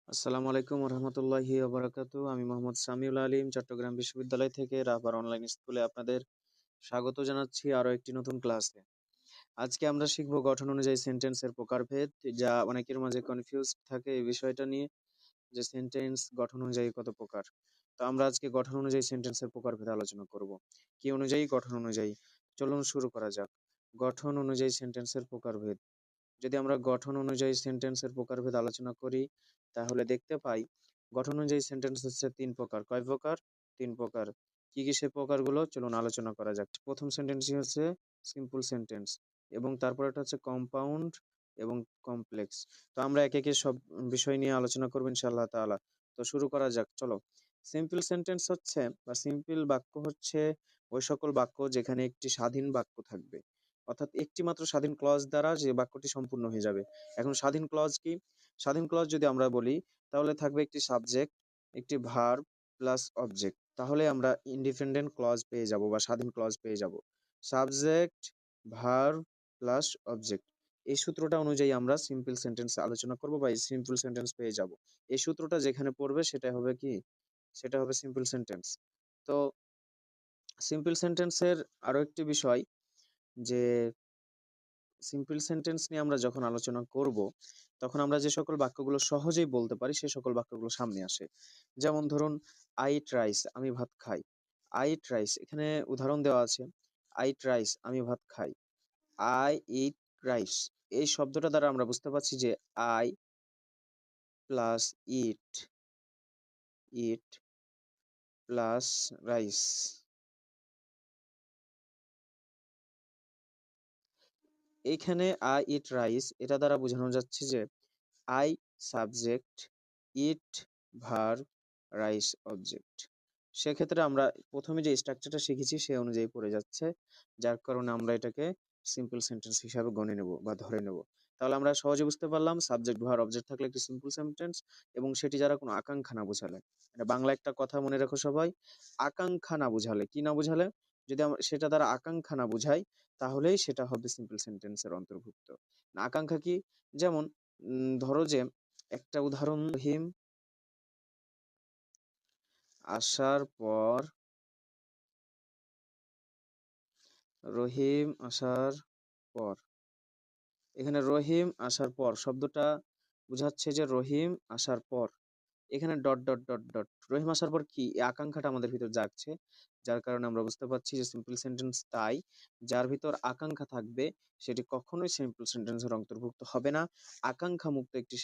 আসসালামু আলাইকুম রহমতুল্লাহি ওবারাকাতু। আমি মোহাম্মদ সামিউল আলিম চট্টগ্রাম বিশ্ববিদ্যালয় থেকে রাবার অনলাইন স্কুলে আপনাদের স্বাগত জানাচ্ছি আরো একটি নতুন ক্লাসে। আজকে আমরা শিখব গঠন অনুযায়ী সেন্টেন্সের প্রকারভেদ, যা অনেকের মাঝে কনফিউজ থাকে এই বিষয়টা নিয়ে, যে সেন্টেন্স গঠন অনুযায়ী কত প্রকার। তো আমরা আজকে গঠন অনুযায়ী সেন্টেন্সের প্রকারভেদ আলোচনা করব। কি অনুযায়ী? গঠন অনুযায়ী। চলুন শুরু করা যাক। গঠন অনুযায়ী সেন্টেন্সের প্রকারভেদ। যদি আমরা গঠন অনুযায়ী সেন্টেন্সের প্রকারভেদ আলোচনা করি, তাহলে দেখতে পাই গঠন অনুযায়ী সেন্টেন্স হচ্ছে ৩ প্রকার। কয় প্রকার? ৩ প্রকার। কি, কি সে প্রকারগুলো? চলুন আলোচনা করা যাক। ১ম সেন্টেন্সটি হচ্ছে সিম্পল সেন্টেন্স এবং তারপরেরটা হচ্ছে কম্পাউন্ড এবং কমপ্লেক্স। তো আমরা একে, একে সব বিষয় নিয়ে আলোচনা করব ইনশাআল্লাহ তাআলা। তো শুরু করা যাক, চলো। সিম্পল সেন্টেন্স হচ্ছে বা সিম্পল বাক্য হচ্ছে ওই সকল বাক্য যেখানে একটি স্বাধীন বাক্য থাকবে। অর্থাৎ একটি মাত্র স্বাধীন ক্লজ দ্বারা যে বাক্যটি সম্পূর্ণ হয়ে যাবে। এখন স্বাধীন ক্লজ কি? স্বাধীন ক্লজ যদি আমরা বলি, তাহলে থাকবে একটি সাবজেক্ট, একটি ভার্ব প্লাস অবজেক্ট। তাহলে আমরা ইন্ডিপেন্ডেন্ট ক্লজ পেয়ে যাব বা স্বাধীন ক্লজ পেয়ে যাব। Subject, verb plus object. এই সূত্রটা অনুযায়ী আমরা সিম্পল সেন্টেন্স আলোচনা করব বা এই সিম্পল সেন্টেন্স পেয়ে যাব। এই সূত্রটা যেখানে পড়বে সেটা হবে কি? সেটা হবে সিম্পল সেন্টেন্স। তো সিম্পল সেন্টেন্সের আরো একটি বিষয়, যে সিম্পল সেন্টেন্স নিয়ে আমরা যখন আলোচনা করব, তখন আমরা যে সকল বাক্যগুলো সহজেই বলতে পারি সে সকল বাক্যগুলো সামনে আসে। যেমন ধরুন, আই ইট রাইস, আমি ভাত খাই। আই ইট রাইস, এখানে উদাহরণ দেওয়া আছে। আই ইট রাইস, আমি ভাত খাই। আই ইট রাইস, এই শব্দটা দ্বারা আমরা বুঝতে পারছি যে I plus it, it plus rice. এইখানে আই ইট রাইস, এটা দ্বারা বোঝানো যাচ্ছে যে I subject, it verb, rice object. সেক্ষেত্রে আমরা প্রথমে যে স্ট্রাকচারটা শিখেছি সে অনুযায়ী পড়ে যাচ্ছে, যার কারণে আমরা এটাকে সিম্পল সেন্টেন্স হিসাবে গণে নেব বা ধরে নেব। তাহলে আমরা সহজে বুঝতে পারলাম সাবজেক্ট ভার্ব অবজেক্ট থাকলে একটি সিম্পল সেন্টেন্স, এবং সেটি যারা কোনো আকাঙ্ক্ষা না বোঝালে। এটা বাংলা একটা কথা মনে রাখো সবাই, আকাঙ্ক্ষা না বুঝালে, কি না বুঝালে, যদি আমরা সেটা দ্বারা আকাঙ্ক্ষা না বুঝাই, তাহলেই সেটা হবে সিম্পল সেন্টেন্সের অন্তর্ভুক্ত। আকাঙ্ক্ষা কি? যেমন ধরো যে একটা উদাহরণ, রহিম আসার পর, রহিম আসার পর, এখানে রহিম আসার পর শব্দটা বোঝাচ্ছে যে রহিম আসার পর, এখানে ডট ডট ডট ডট, রহিম আসার পর কি, এই আকাঙ্ক্ষাটা আমাদের ভিতর জাগছে, যার কারণে আমরা বুঝতে পারছি যে সিম্পল সেন্টেন্স তাই যার ভিতর আকাঙ্ক্ষা থাকবে সেটি কখনোই সিম্পল সেন্টেন্সের অন্তর্ভুক্ত হবে না। আকাঙ্ক্ষা মুক্ত একটি